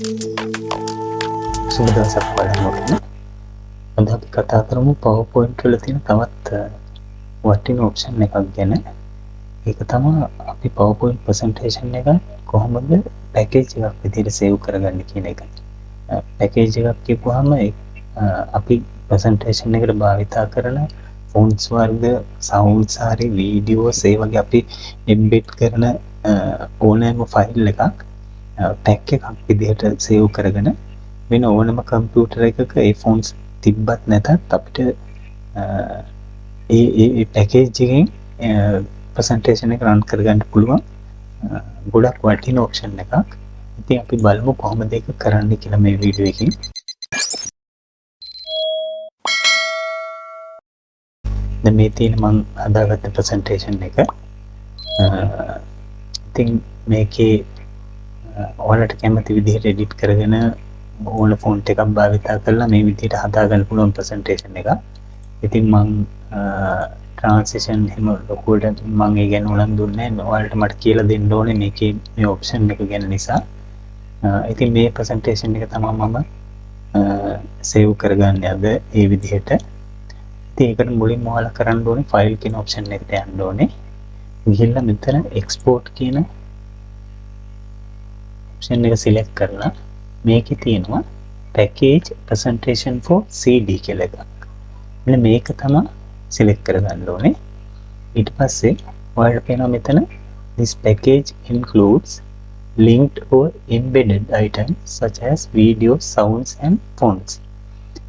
සුබ දවසක් බලන්න. අද අපි කතා කරමු PowerPoint වල තියෙන තවත් වටිනා ඔප්ෂන් එකක් ගැන. ඒක තමයි අපි PowerPoint presentation එක කොහොමද පැකේජ් එකක් විදිහට සේව් කරගන්නේ කියන එක. පැකේජ් එකක් කියපුවාම අපි presentation එකට භාවිතා කරන ෆොන්ට්ස් වර්ග, සවුන්ඩ්ස් හරි වීඩියෝස් ඒ වගේ අපි එම්බෙඩ් කරන ඕනෑම ෆයිල් එකක් පැක් එකක් විදිහට සේව් කරගෙන වෙන ඕනම කම්පියුටර් එකක ඒ ෆොන්ට්ස් තිබ්බත් නැතත් අපිට ඒ පැකේජ් එකෙන් ප්‍රසන්ටේෂන් එක රන් කරගන්න පුළුවන් ගොඩක් වටිනා ඔප්ෂන් එකක්. ඉතින් අපි බලමු කොහොමද ඒක කරන්න කියලා මේ වීඩියෝ එකකින්. දැන් මේ තියෙන මම හදාගත්ත ප්‍රසන්ටේෂන් එක. ඉතින් මේකේ ඔයාලට කැමති විදිහට එඩිට් කරගෙන ඕන ෆොන්ට් එකක් භාවිතා කරලා මේ විදිහට හදාගන්න පුළුවන් ප්‍රසන්ටේෂන් එක. ඉතින් මම ට්‍රාන්සිෂන් එහෙම ලොකුවට මම ඒ ගැන උනන්දුන්නේ නැහැ. ඔයාලට මට කියලා දෙන්න ඕනේ මේකේ මේ ඔප්ෂන් එක ගැන නිසා. ඉතින් මේ ප්‍රසන්ටේෂන් එක තමයි මම සේව් කරගන්නේ අද ඒ විදිහට. ඉතින් ඒකට මුලින්ම ඔයාලා කරන්න ඕනේ ෆයිල් කියන ඔප්ෂන් එකට යන්න ඕනේ. ගිහිල්ලා මෙතන එක්ස්පෝර්ට් කියන ඔප්ෂන් එක සිලෙක්ට් කරලා මේකේ තියෙනවා package presentation for CD කියලා එකක්. මෙන්න මේක තමයි සිලෙක්ට් කරගන්න ඕනේ. ඊට පස්සේ ඔයාලට පේනවා මෙතන this package includes linked or embedded items such as videos, sounds and fonts.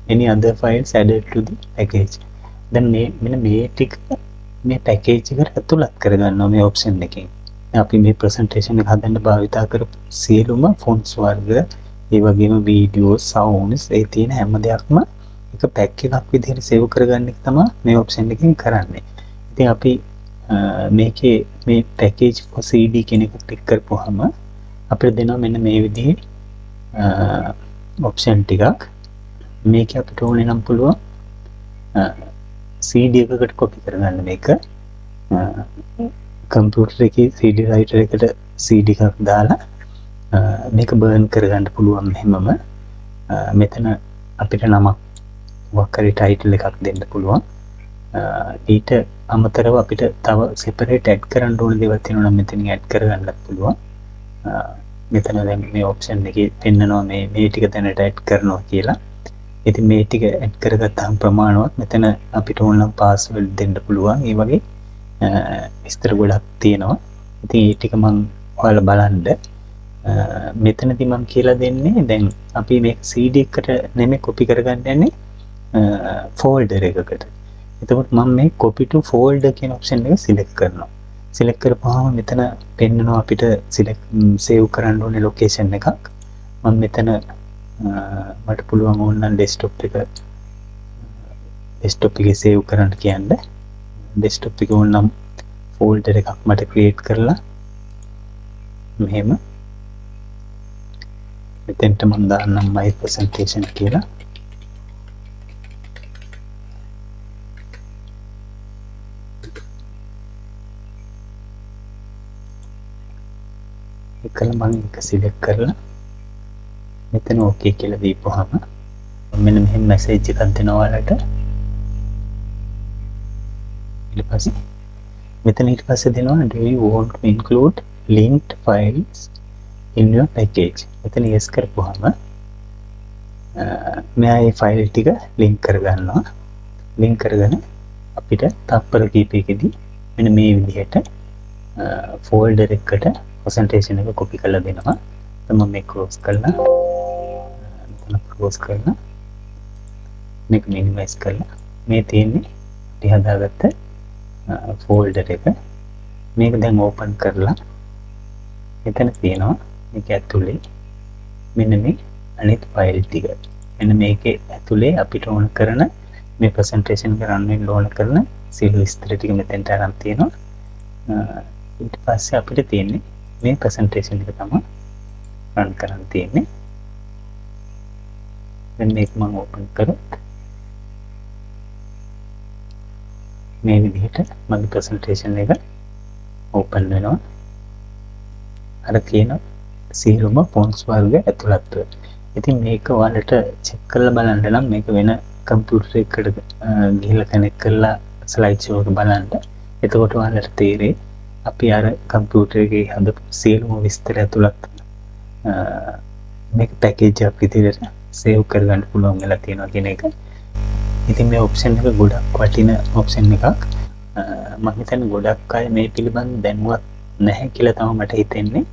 Any other files added to the package. දැන් මෙන්න මේ ටික මේ පැකේජ් එකට ඇතුළත් කරගන්නවා මේ ඔප්ෂන් එකෙන්. අපි මේ ප්‍රසන්ටේෂන් එක හදන්න භාවිතා කරපු සියලුම ෆොන්ට්ස් වර්ග ඒ වගේම වීඩියෝ සවුන්ඩ්ස් ඒ තියෙන හැම දෙයක්ම එක පැක් එකක් විදිහට සේව් කරගන්න එක තමයි මේ ඔප්ෂන් එකෙන් කරන්නේ. ඉතින් අපි මේකේ මේ පැකේජ් for CD කියන එක ක්ලික් කරපුවාම අපිට දෙනවා මෙන්න මේ විදිහේ ඔප්ෂන් ටිකක්. මේකේ අපිට ඕනේ නම් පුළුවන් CD එකකට කොපි කරගන්න මේක. කම්පියුටර් එකේ CD රයිටර් එකට CD එකක් දාලා මේක බර්න් කරගන්න පුළුවන්. මෙහෙමම මෙතන අපිට නමක් වක්කරි ටයිටල් එකක් දෙන්න පුළුවන්. ඊට අමතරව අපිට තව සෙපරේට් ඇඩ් කරන්න ඕන දේවල් තියෙනවා නම් මෙතනින් ඇඩ් කරගන්නත් පුළුවන්. මෙතන දැන් මේ ඔප්ෂන් එකේ පෙන්නනවා මේ ටික දැනට ඇඩ් කරනවා කියලා. ඉතින් මේ ටික ඇඩ් කරගත්තාම ප්‍රමාණවත් මෙතන අපිට ඕන නම් පාස්වර්ඩ් දෙන්න පුළුවන්. ඒ වගේ විස්තර ගොඩක් තියෙනවා. ඉතින් මේ ටික මම ඔයාලා බලන්න මෙතනදී මම කියලා දෙන්නේ දැන් අපි මේක CD එකට නෙමෙයි කොපි කරගන්න යන්නේ ෆෝල්ඩර් එකකට. එතකොට මම මේ copy to folder කියන ඔප්ෂන් එක සිලෙක්ට් කරනවා. සිලෙක්ට් කරපුවාම මෙතන පෙන්නනවා අපිට සේව් කරන්න ඕනේ ලොකේෂන් එකක්. මම මෙතන මට පුළුවන් ඕනනම් ඩෙස්ක්ටොප් එකේ සේව් කරන්න කියන්නේ. ඩෙස්ක්ටොප් එකේ ඕනනම් ෆෝල්ඩර් එකක් මට ක්‍රියේට් කරලා මෙහෙම මෙතෙන්ට මම දාන්නම් my presentation කියලා. එකල මම එක සිලෙක්ට් කරලා මෙතන ඕකේ කියලා දීපුවාම මෙන්න මෙහෙම මැසේජ් එකක් දෙනවා ඔයාලට. ඊට පස්සේ දෙනවා do you want to include linked files in your package. මෙතන yes කරපුවාම මෙයා මේ ෆයිල් ටික ලින්ක් කරගන්නවා. ලින්ක් කරගෙන අපිට තත්පර කීපයකදී මෙන්න මේ විදිහට ෆෝල්ඩර් එකකට ප්‍රසන්ටේෂන් එක කොපි කරලා දෙනවා. මම මේක ක්ලෝස් කරලා මේක මිනිමයිස් කරලා මේ තියෙන්නේ අපි හදාගත්ත ෆෝල්ඩර් එක. මේක දැන් ඕපන් කරලා මෙතන තියෙනවා මේක ඇතුලේ මෙන්න මේ අනිත් ෆයිල් ටික. මෙන්න මේකේ ඇතුලේ අපිට ඕන කරන මේ ප්‍රසන්ටේෂන් එක රන් වෙන්න ඕන කරන සියලු විස්තර ටික මෙතෙන්ට අරන් තියෙනවා. ඊට පස්සේ අපිට තියෙන්නේ මේ ප්‍රසන්ටේෂන් එක තමයි රන් කරන්න තියෙන්නේ. දැන් මේක මම ඕපන් කරොත් මේ විදිහට මගේ ප්‍රසන්ටේෂන් එක ඕපන් වෙනවා. අර කියන සියලුම ෆොන්ට්ස් වර්ග ඇතුළත්ව. ඉතින් මේක ඔයාලට චෙක් කරලා බලන්න නම් මේක වෙන කම්පියුටර් එකකට ගිහිල්ලා කනෙක්ට් කරලා ස්ලයිඩ් ෂෝ එක බලන්න. එතකොට ඔයාලට තේරෙයි අපි අර කම්පියුටර් එකේ හදපු සියලුම විස්තර ඇතුළත් මේක පැකේජ් එකක් විදිහට සේව් කරගන්න පුළුවන් වෙලා තියෙනවා කියන එක. ඉතින් මේ ඔප්ෂන් එක ගොඩක් වටින ඔප්ෂන් එකක්. මම හිතන්නේ ගොඩක් අය මේ පිළිබඳව දැනුවත් නැහැ කියලා තමයි මට හිතෙන්නේ.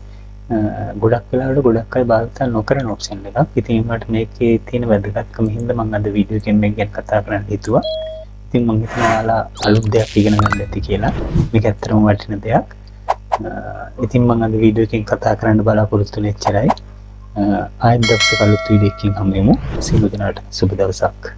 ගොඩක් වෙලාවට ගොඩක් අය භාවිත නොකරන ඔප්ෂන් එකක්. ඉතින් මට මේකේ තියෙන වැදගත්කම හින්දා මම අද වීඩියෝ එකෙන් මේක ගැන කතා කරන්න හිතුවා. ඉතින් මම හිතනවා ඔයාලා අලුත් දෙයක් ඉගෙන ගන්න ඇති කියලා. මේක ඇත්තටම වටින දෙයක්. ඉතින් මම අද වීඩියෝ එකෙන් කතා කරන්න බලාපොරොත්තු වෙන්නේ එච්චරයි. ආයෙත් දවසක අලුත් වීඩියෝ එකකින් හමු වෙමු. සියලු දෙනාට සුබ දවසක්.